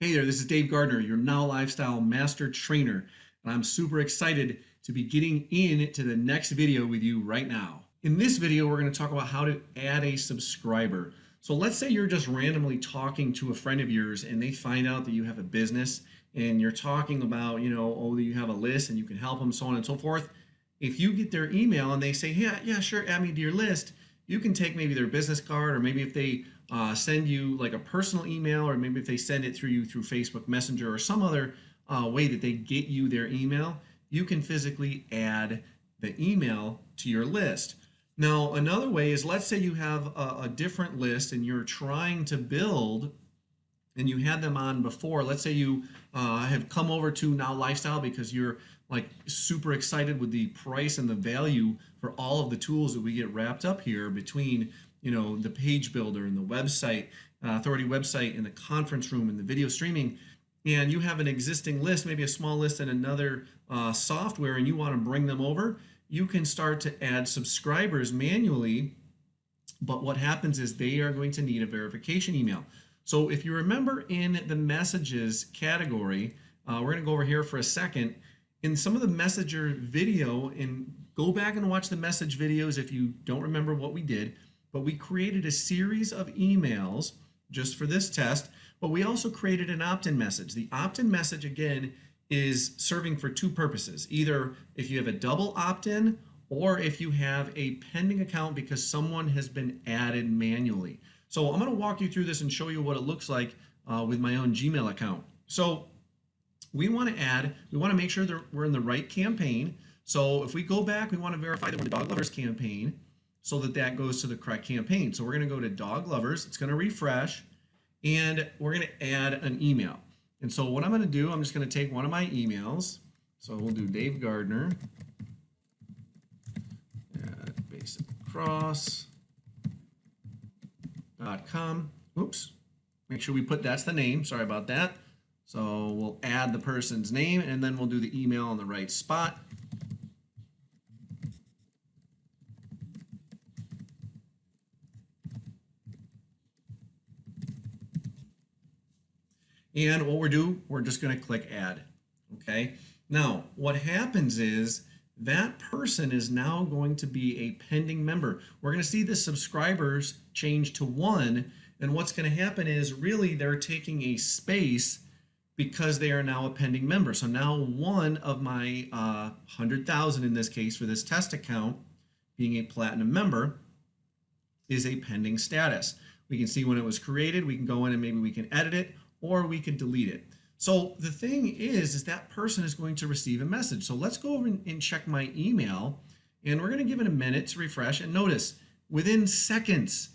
Hey there, this is Dave Gardner, your Now Lifestyle Master Trainer, and I'm super excited to be getting into the next video with you right now. In this video, we're going to talk about how to add a subscriber. So let's say you're just randomly talking to a friend of yours and they find out that you have a business and you're talking about, oh, you have a list and you can help them, so on and so forth. If you get their email and they say, yeah, sure, add me to your list, you can take maybe their business card, or maybe if they send you like a personal email, or maybe if they send it through you through Facebook Messenger or some other way that they get you their email, you can physically add the email to your list. Now, another way is, let's say you have a different list and you're trying to build, and you had them on before. Let's say you have come over to Now Lifestyle because you're like super excited with the price and the value for all of the tools that we get wrapped up here between, the page builder and the website, authority website, and the conference room and the video streaming. And you have an existing list, maybe a small list in another software, and you want to bring them over. You can start to add subscribers manually, but what happens is they are going to need a verification email. So if you remember in the messages category, we're going to go over here for a second. In some of the messenger video, and go back and watch the message videos if you don't remember what we did, but we created a series of emails just for this test, but we also created an opt-in message. The opt-in message, again, is serving for two purposes: either if you have a double opt-in, or if you have a pending account because someone has been added manually. So I'm going to walk you through this and show you what it looks like with my own Gmail account. So we want to make sure that we're in the right campaign. So if we go back, we want to verify that we're the Dog Lovers campaign so that that goes to the correct campaign. So we're going to go to Dog Lovers, it's going to refresh, and we're going to add an email. And so what I'm going to do, I'm just going to take one of my emails. So we'll do Dave Gardner at basiclacrosse.com. Oops. Make sure we put, that's the name. Sorry about that. So we'll add the person's name, and then we'll do the email in the right spot. And what we're just going to click add. Okay. Now, what happens is that person is now going to be a pending member. We're going to see the subscribers change to 1. And what's going to happen is, really, they're taking a space because they are now a pending member. So now one of my 100,000 in this case for this test account, being a platinum member, is a pending status. We can see when it was created. We can go in and maybe we can edit it, or we can delete it. So the thing is that person is going to receive a message. So let's go over and check my email, and we're going to give it a minute to refresh. And notice, within seconds,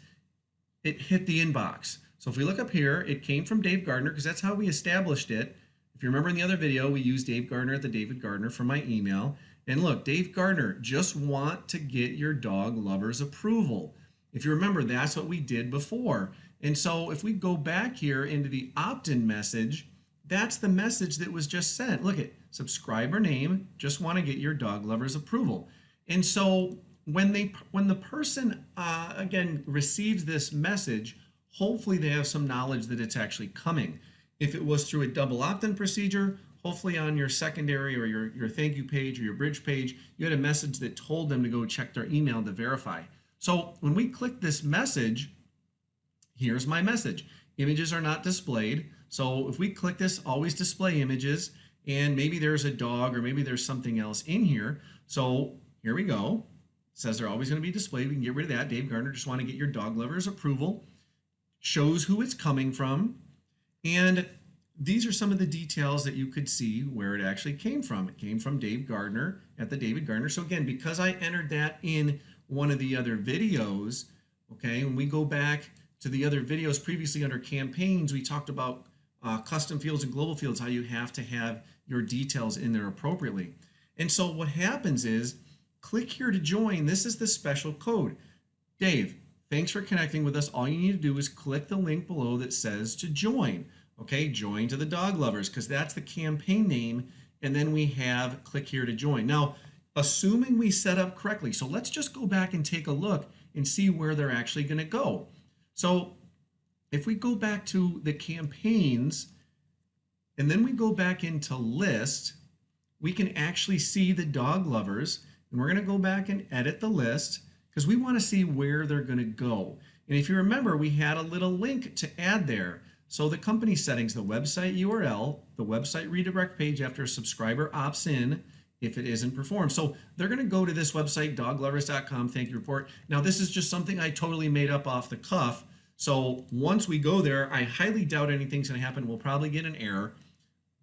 it hit the inbox. So if we look up here, it came from Dave Gardner, because that's how we established it. If you remember in the other video, we used Dave Gardner at the David Gardner for my email. And look, Dave Gardner, just want to get your dog lover's approval. If you remember, that's what we did before. And so if we go back here into the opt-in message, that's the message that was just sent. Look at subscriber name, just want to get your dog lover's approval. And so when the person again receives this message, hopefully they have some knowledge that it's actually coming. If it was through a double opt-in procedure, hopefully on your secondary or your thank you page or your bridge page, you had a message that told them to go check their email to verify. So when we click this message, here's my message. Images are not displayed. So if we click this, always display images, and maybe there's a dog or maybe there's something else in here. So here we go. It says they're always going to be displayed. We can get rid of that. Dave Gardner, just want to get your dog lover's approval. Shows who it's coming from. And these are some of the details that you could see where it actually came from. It came from Dave Gardner at the David Gardner. So again, because I entered that in one of the other videos, okay, when we go back to the other videos previously under campaigns, we talked about custom fields and global fields, how you have to have your details in there appropriately. And so what happens is, click here to join. This is the special code. Dave, thanks for connecting with us. All you need to do is click the link below that says to join. Okay, join to the dog lovers, because that's the campaign name. And then we have click here to join. Now, assuming we set up correctly, so let's just go back and take a look and see where they're actually going to go. So if we go back to the campaigns, and then we go back into list, we can actually see the dog lovers, and we're going to go back and edit the list because we want to see where they're going to go. And if you remember, we had a little link to add there. So the company settings, the website URL, the website redirect page after a subscriber opts in if it isn't performed. So they're going to go to this website, doglovers.com, thank you report. Now this is just something I totally made up off the cuff. So once we go there, I highly doubt anything's going to happen. We'll probably get an error,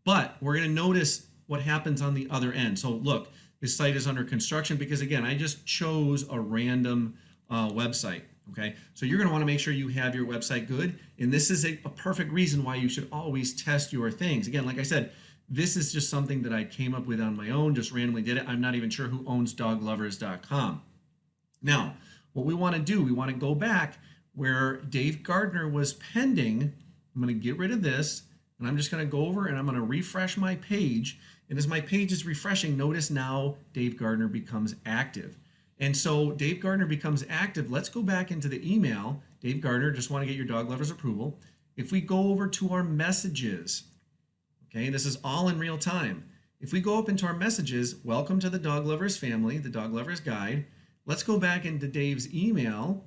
but we're going to notice what happens on the other end. So look, this site is under construction because again, I just chose a random website. Okay, so you're going to want to make sure you have your website good, and this is a perfect reason why you should always test your things. Again, like I said, this is just something that I came up with on my own, just randomly did it. I'm not even sure who owns doglovers.com. Now, what we want to do, we want to go back where Dave Gardner was pending. I'm going to get rid of this, and I'm just going to go over and I'm going to refresh my page. And as my page is refreshing, notice now Dave Gardner becomes active. And so Dave Gardner becomes active. Let's go back into the email. Dave Gardner, just want to get your dog lovers approval. If we go over to our messages, okay, this is all in real time. If we go up into our messages, welcome to the dog lovers family, the dog lovers guide. Let's go back into Dave's email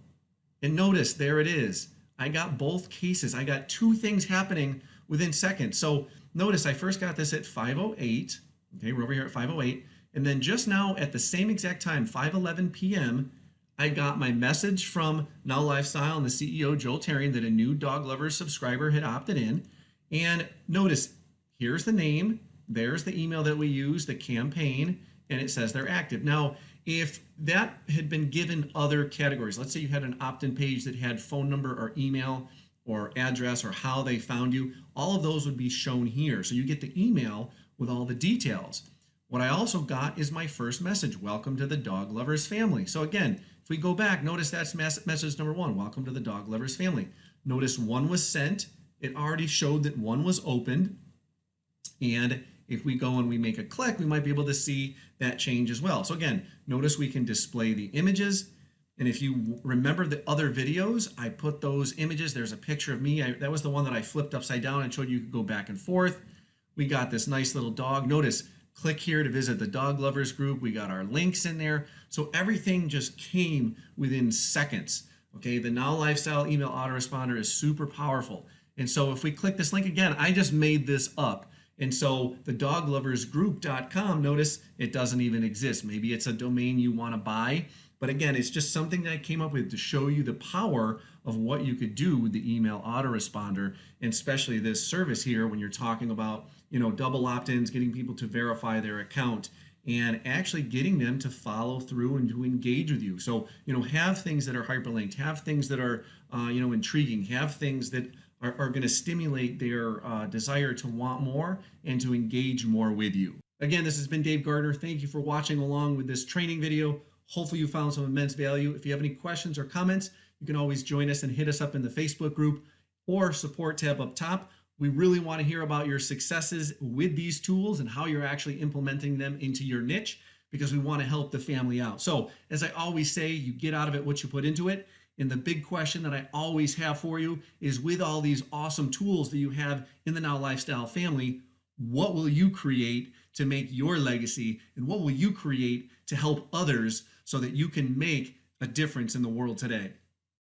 and notice there it is. I got both cases. I got two things happening within seconds. So notice I first got this at 5:08. Okay, we're over here at 5:08. And then just now at the same exact time, 5:11 p.m., I got my message from Now Lifestyle and the CEO, Joel Tarian, that a new dog lovers subscriber had opted in. And notice, here's the name, there's the email that we use, the campaign, and it says they're active. Now, if that had been given other categories, let's say you had an opt-in page that had phone number or email or address or how they found you, all of those would be shown here. So you get the email with all the details. What I also got is my first message, welcome to the dog lovers family. So again, if we go back, notice that's message number one, welcome to the dog lovers family. Notice one was sent, it already showed that one was opened, and if we go and we make a click, we might be able to see that change as well. So again, notice we can display the images, and if you remember the other videos, I put those images, there's a picture of me, that was the one that I flipped upside down and showed you could go back and forth. We got this nice little dog. Notice, click here to visit the dog lovers group. We got our links in there. So everything just came within seconds. Okay, the Now Lifestyle email autoresponder is super powerful. And so if we click this link again, I just made this up. And so the dogloversgroup.com, notice it doesn't even exist. Maybe it's a domain you want to buy. But again, it's just something that I came up with to show you the power of what you could do with the email autoresponder, and especially this service here when you're talking about, double opt-ins, getting people to verify their account and actually getting them to follow through and to engage with you. So, have things that are hyperlinked, have things that are, intriguing, have things that are going to stimulate their desire to want more and to engage more with you. Again, this has been Dave Gardner. Thank you for watching along with this training video. Hopefully you found some immense value. If you have any questions or comments, you can always join us and hit us up in the Facebook group or support tab up top. We really want to hear about your successes with these tools and how you're actually implementing them into your niche, because we want to help the family out. So as I always say, you get out of it what you put into it. And the big question that I always have for you is, with all these awesome tools that you have in the Now Lifestyle family, what will you create to make your legacy, and what will you create to help others so that you can make a difference in the world today?